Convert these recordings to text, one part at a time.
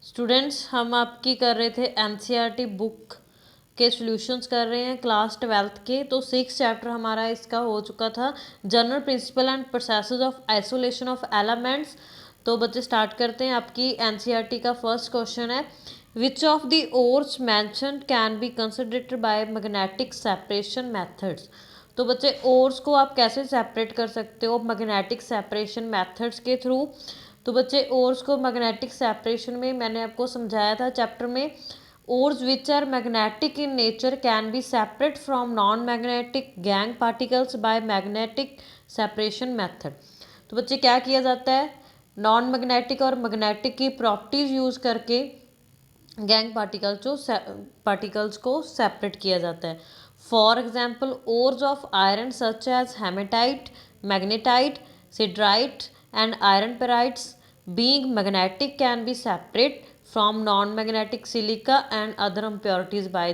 Students, हम आपकी कर रहे थे एनसीईआरटी बुक के सॉल्यूशंस कर रहे हैं क्लास 12th के। तो 6 चैप्टर हमारा इसका हो चुका था, general principle and processes of isolation of elements. तो बच्चे स्टार्ट करते हैं। आपकी एनसीईआरटी का फर्स्ट क्वेश्चन है, which of the ores mentioned can be considered bye magnetic separation methods. तो बच्चे ओर्स को आप कैसे सेपरेट कर सकते हो मैग्नेटिक सेपरेशन मेथड्स के थ्रू। तो बच्चे ओर्स को मैग्नेटिक सेपरेशन में मैंने आपको समझाया था चैप्टर में, ores which are magnetic in nature can be separate from non magnetic gangue particles by magnetic separation method. तो बच्चे क्या किया जाता है, नॉन मैग्नेटिक और मैग्नेटिक की प्रॉपर्टीज यूज करके गैंग पार्टिकल्स को सेपरेट किया जाता है। For example, ores of iron such as haematite, magnetite, siderite and iron pyrites being magnetic can be separate from non-magnetic silica and other impurities by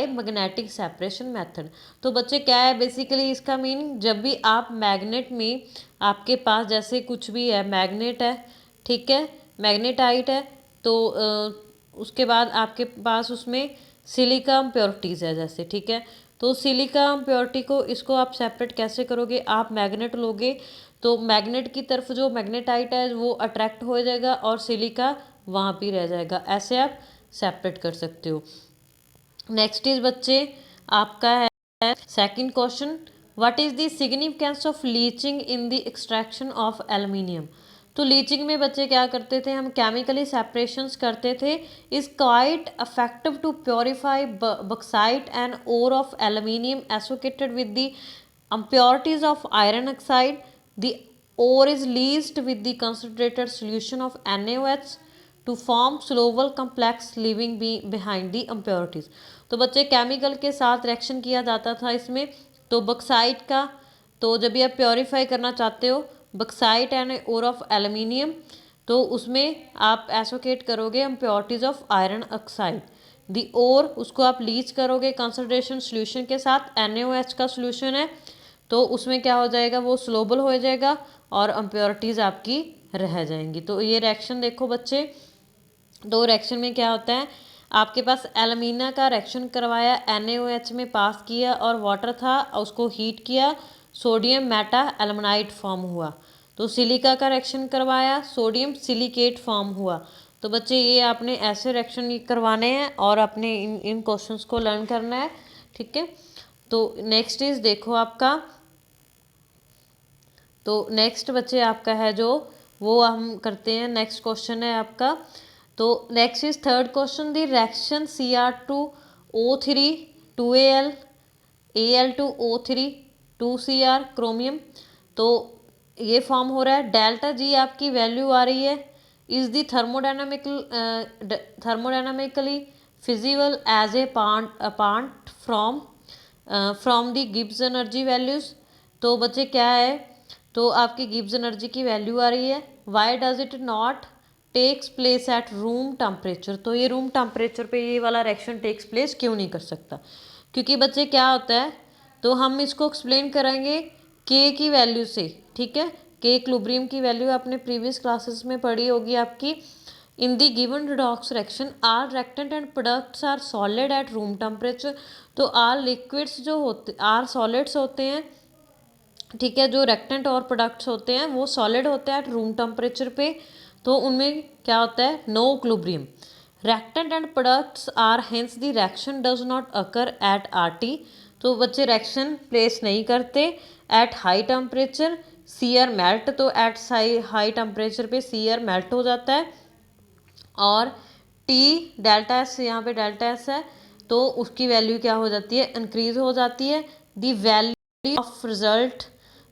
magnetic separation method। तो बच्चे क्या है basically इसका meaning, जब भी आप मैग्नेट में आपके पास जैसे कुछ भी है, मैग्नेट है, ठीक है, मैग्नेटाइट है, तो उसके बाद आपके पास उसमें सिलिका इम्प्योरिटीज़ है जैसे, ठीक है। तो सिलिका इम्प्योरिटी को इसको आप सेपरेट कैसे करोगे, आप मैग्नेट लोगे तो मैग्नेट की तरफ जो मैग्नेटाइट है वो अट्रैक्ट हो जाएगा और सिलिका वहाँ भी रह जाएगा, ऐसे आप सेपरेट कर सकते हो। नेक्स्ट इज बच्चे आपका है second question, what is the significance of leaching in the extraction of aluminium. तो लीचिंग में बच्चे क्या करते थे, हम केमिकली सेपरेशंस करते थे, is quite effective to purify bauxite and ore of aluminium associated with the impurities of iron oxide. The ore is leached with the concentrated solution of NaOH to form soluble complex leaving behind the impurities। तो बच्चे chemical के साथ reaction किया जाता था इसमें, तो bauxite का, तो जब भी आप प्योरीफाई करना चाहते हो bauxite and ore of aluminium, तो उसमें आप एसोसिएट करोगे impurities of iron oxide. The ore उसको आप लीच करोगे कंसनट्रेशन सोल्यूशन के साथ, NaOH का सोल्यूशन है, तो उसमें क्या हो जाएगा, वो स्लोबल हो जाएगा और इम्प्योरिटीज़ आपकी रह जाएंगी। तो ये रिएक्शन देखो बच्चे, दो रिएक्शन में क्या होता है, आपके पास एल्यूमिना का रिएक्शन करवाया, NaOH में पास किया और वाटर था उसको हीट किया, सोडियम मेटा एल्युमिनाइट फॉर्म हुआ। तो सिलिका का रिएक्शन करवाया, सोडियम सिलिकेट फॉर्म हुआ। तो बच्चे ये आपने ऐसे रिएक्शन करवाने हैं और अपने इन क्वेश्चंस को लर्न करना है, ठीक है। तो नेक्स्ट इज देखो आपका, तो नेक्स्ट बच्चे आपका है जो वो हम करते हैं, नेक्स्ट क्वेश्चन है आपका। तो next is third question, the reaction Cr2O3 2Al Al2O3 2Cr chromium. तो ये फॉर्म हो रहा है, डेल्टा जी आपकी वैल्यू आ रही है, is the thermodynamically feasible as a part from the Gibbs energy values. तो बच्चे क्या है, तो आपकी गिब्स एनर्जी की वैल्यू आ रही है, why does it not takes place at room temperature. तो ये रूम टेम्परेचर पे ये वाला रिएक्शन टेक्स प्लेस क्यों नहीं कर सकता, क्योंकि बच्चे क्या होता है, तो हम इसको एक्सप्लेन करेंगे के की वैल्यू से, ठीक है। के इक्विलिब्रियम की वैल्यू आपने प्रीवियस क्लासेस में पढ़ी होगी आपकी। In the given redox reaction are reactant and products are solid at room temperature. तो आर लिक्विड्स जो होते, आर सॉलिड्स होते हैं, ठीक है, जो रिएक्टेंट और प्रोडक्ट्स होते हैं वो सॉलिड होते हैं एट रूम टेम्परेचर पे। तो उनमें क्या होता है, no equilibrium. Reactant and products are hence the reaction does not occur at RT। तो बच्चे रिएक्शन प्लेस नहीं करते at high temperature, Cr melt, तो एट हाई टेम्परेचर पे Cr मेल्ट हो जाता है और T डेल्टा एस, यहाँ पे डेल्टा एस है, तो उसकी वैल्यू क्या हो जाती है, इंक्रीज हो जाती है। दी वैल्यू ऑफ रिजल्ट,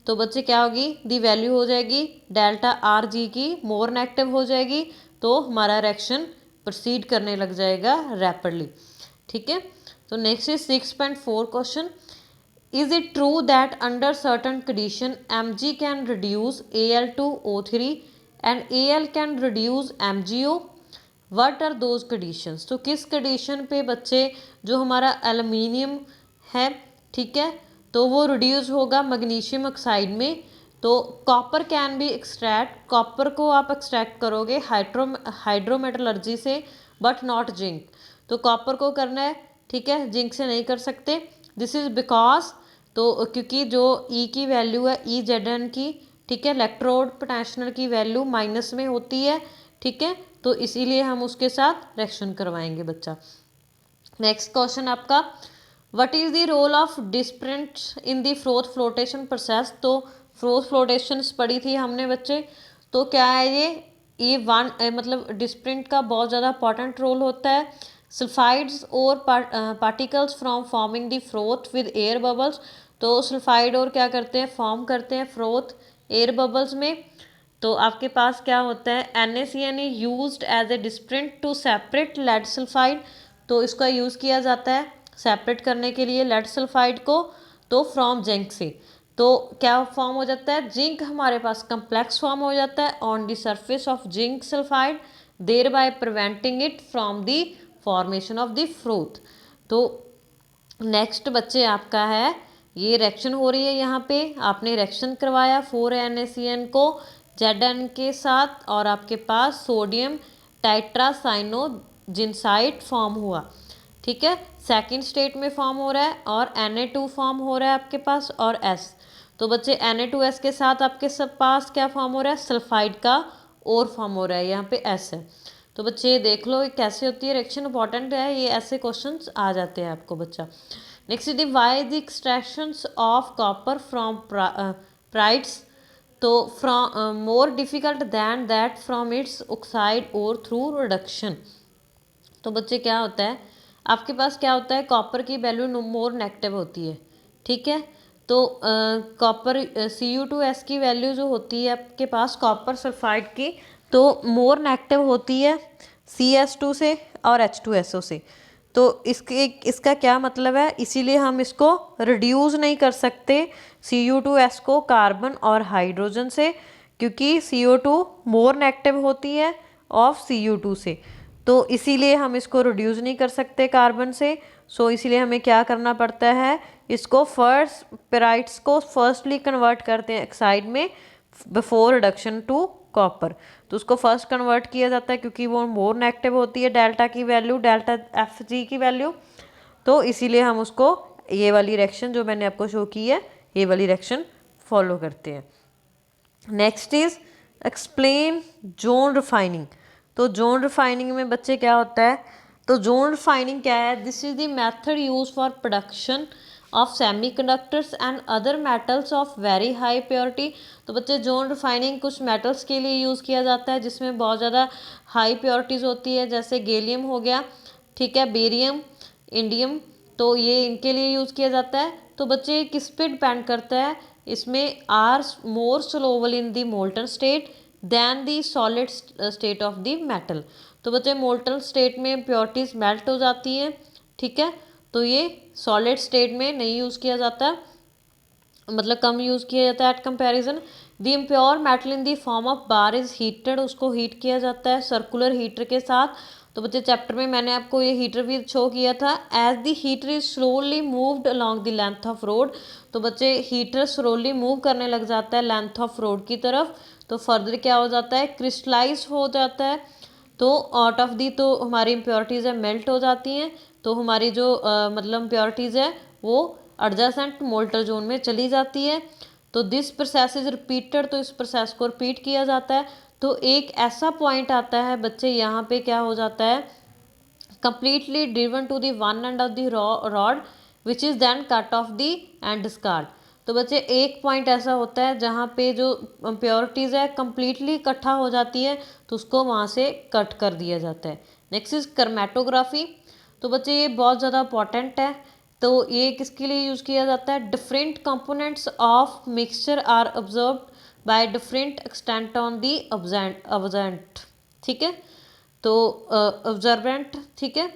तो बच्चे क्या होगी, दी वैल्यू हो जाएगी डेल्टा RG की मोर नेगेटिव हो जाएगी, तो हमारा रिएक्शन प्रोसीड करने लग जाएगा रैपिडली, ठीक है। तो next is 6.4 question, is it true that under certain condition Mg can reduce Al2O3 and Al can reduce MgO, what are those conditions. तो किस कंडीशन पे बच्चे जो हमारा एल्युमिनियम है, ठीक है, तो वो रिड्यूस होगा मैग्नीशियम ऑक्साइड में, तो copper can be extract, copper को आप एक्सट्रैक्ट करोगे हाइड्रोमेटलर्जी से, बट नॉट जिंक। तो कॉपर को करना है, ठीक है, जिंक से नहीं कर सकते। दिस इज बिकॉज, तो क्योंकि जो ई की वैल्यू है EZn की, ठीक है, इलेक्ट्रोड पोटेंशियल की वैल्यू माइनस में होती है, ठीक है, तो इसीलिए हम उसके साथ रिएक्शन करवाएंगे बच्चा। नेक्स्ट क्वेश्चन आपका, what is the role of depressant in the froth flotation process. तो फ्रोथ फ्लोटेशन पढ़ी थी हमने बच्चे, तो क्या है ये वन मतलब डिस्प्रिंट का बहुत ज़्यादा इंपॉर्टेंट रोल होता है। सल्फाइड्स और particles from forming the froth with air bubbles. तो सल्फाइड और क्या करते हैं, फॉर्म करते हैं फ्रोथ एयर बबल्स में। तो आपके पास क्या होता है, NaCN used as a depressant to separate lead sulphide. तो इसका यूज़ किया जाता है सेपरेट करने के लिए लेड सल्फाइड को, तो फ्रॉम जिंक से। तो क्या फॉर्म हो जाता है, जिंक हमारे पास कम्प्लेक्स फॉर्म हो जाता है on the surface of zinc sulphide, there by preventing it from the formation of the fruit. तो नेक्स्ट बच्चे आपका है, ये रिएक्शन हो रही है, यहाँ पे आपने रिएक्शन करवाया 4NaCN को Zn के साथ, और आपके पास सोडियम टाइट्रासाइनोजिनसाइड फॉर्म हुआ, ठीक है, सेकंड स्टेट में फॉर्म हो रहा है, और Na2 फॉर्म हो रहा है आपके पास, और S। तो बच्चे Na2S के साथ आपके सब पास क्या फॉर्म हो रहा है, सल्फाइड का और फॉर्म हो रहा है, यहाँ पे S है। तो बच्चे देख लो ये कैसे होती है रिएक्शन, इंपॉर्टेंट है, ये ऐसे क्वेश्चंस आ जाते हैं आपको बच्चा। Next the why the extractions of copper from pyrites. तो from more difficult than that from its oxide और थ्रू रिडक्शन। तो बच्चे क्या होता है, आपके पास क्या होता है, कॉपर की वैल्यू मोर नेगेटिव होती है, ठीक है। तो कॉपर Cu2S की वैल्यू जो होती है आपके पास कॉपर सल्फाइड की, तो मोर नेगेटिव होती है CS2 से और H2SO से। तो इसका क्या मतलब है, इसीलिए हम इसको रिड्यूस नहीं कर सकते Cu2S को कार्बन और हाइड्रोजन से, क्योंकि CO2 मोर नेगेटिव होती है ऑफ Cu2 से। तो इसीलिए हम इसको रिड्यूस नहीं कर सकते कार्बन से। सो इसीलिए हमें क्या करना पड़ता है, इसको फर्स्ट पेराइड्स को फर्स्टली कन्वर्ट करते हैं ऑक्साइड में बिफोर रिडक्शन टू कॉपर। तो उसको फर्स्ट कन्वर्ट किया जाता है क्योंकि वो मोर नेगेटिव होती है डेल्टा की वैल्यू, डेल्टा Fg की वैल्यू। तो इसीलिए हम उसको ये वाली रिएक्शन जो मैंने आपको शो की है, ये वाली रिएक्शन फॉलो करते हैं। Next is explain zone refining. तो जोन रिफाइनिंग में बच्चे क्या होता है, तो जोन रिफाइनिंग क्या है, this is the method use for production of semiconductors and other metals of very high purity. तो बच्चे जोन रिफाइनिंग कुछ मेटल्स के लिए यूज़ किया जाता है जिसमें बहुत ज़्यादा हाई प्योरिटीज़ होती है, जैसे गैलियम हो गया, ठीक है, बेरियम, इंडियम, तो ये इनके लिए यूज़ किया जाता है। तो बच्चे किस पे डिपेंड करता है, इसमें are more soluble in the molten state than the solid state of the metal. तो बच्चे मोल्टन स्टेट में प्योरिटीज मेल्ट हो जाती हैं, ठीक है, तो ये सॉलिड स्टेट में नहीं यूज़ किया जाता, मतलब कम यूज़ किया जाता है at comparison. The impure metal in the form of bar is heated, उसको हीट किया जाता है सर्कुलर हीटर के साथ। तो बच्चे चैप्टर में मैंने आपको ये हीटर भी शो किया था। As the heater is slowly moved along the length of rod. तो बच्चे हीटर स्लोली मूव करने लग जाता है लेंथ ऑफ रोड की तरफ, तो फर्दर क्या हो जाता है, क्रिस्टलाइज हो जाता है। तो आउट ऑफ दी तो हमारी इम्प्योरिटीज़ है मेल्ट हो जाती हैं, तो हमारी जो मतलब इम्प्योरिटीज़ है वो एडजेसेंट मोल्टर जोन में चली जाती है। तो दिस प्रोसेस इज रिपीटेड, तो इस प्रोसेस को रिपीट किया जाता है। तो एक ऐसा पॉइंट आता है बच्चे, यहाँ पे क्या हो जाता है, completely driven to the one end of the rod which is then cut off the and discard। तो बच्चे एक पॉइंट ऐसा होता है जहाँ पे जो प्योरिटीज़ है कम्प्लीटली इकट्ठा हो जाती है, तो उसको वहाँ से कट कर दिया जाता है। Next is chromatography. तो बच्चे ये बहुत ज़्यादा इंपॉर्टेंट है। तो ये किसके लिए यूज़ किया जाता है, different components of mixture are observed by different extent on the adsorbent, ठीक है, तो ऑब्जर्वेंट, ठीक है।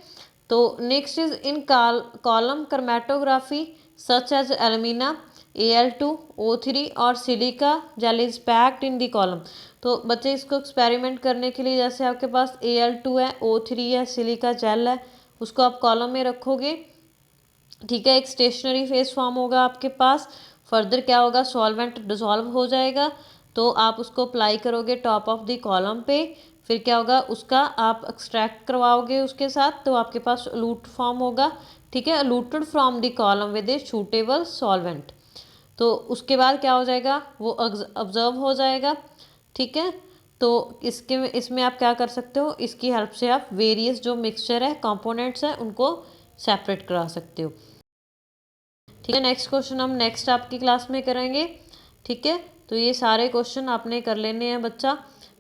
तो next is in column chromatography such as alumina Al2O3 और silica gel is packed in the column. तो बच्चे इसको एक्सपेरिमेंट करने के लिए, जैसे आपके पास Al2 है, O3 है, सिलिका जेल है, उसको आप कॉलम में रखोगे, ठीक है, एक स्टेशनरी फेस फॉर्म होगा आपके पास फर्दर क्या होगा, सॉल्वेंट डिसॉल्व हो जाएगा, तो आप उसको अप्लाई करोगे टॉप ऑफ द कॉलम पे। फिर क्या होगा, उसका आप एक्सट्रैक्ट करवाओगे उसके साथ, तो आपके पास एलूट फॉर्म होगा, ठीक है, eluted from the column with a suitable solvent. तो उसके बाद क्या हो जाएगा, वो ऑब्जर्व हो जाएगा, ठीक है। तो इसमें आप क्या कर सकते हो, इसकी हेल्प से आप वेरियस जो मिक्सचर है, कंपोनेंट्स है, उनको सेपरेट करा सकते हो, ठीक है। नेक्स्ट क्वेश्चन हम नेक्स्ट आपकी क्लास में करेंगे, ठीक है। तो ये सारे क्वेश्चन आपने कर लेने हैं बच्चा,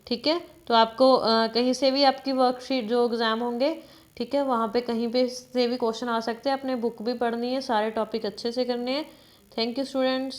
ठीक है। तो आपको कहीं से भी आपकी वर्कशीट जो एग्ज़ाम होंगे, ठीक है, वहाँ पे कहीं पे से भी क्वेश्चन आ सकते हैं, अपने बुक भी पढ़नी है, सारे टॉपिक अच्छे से करने हैं। Thank you students.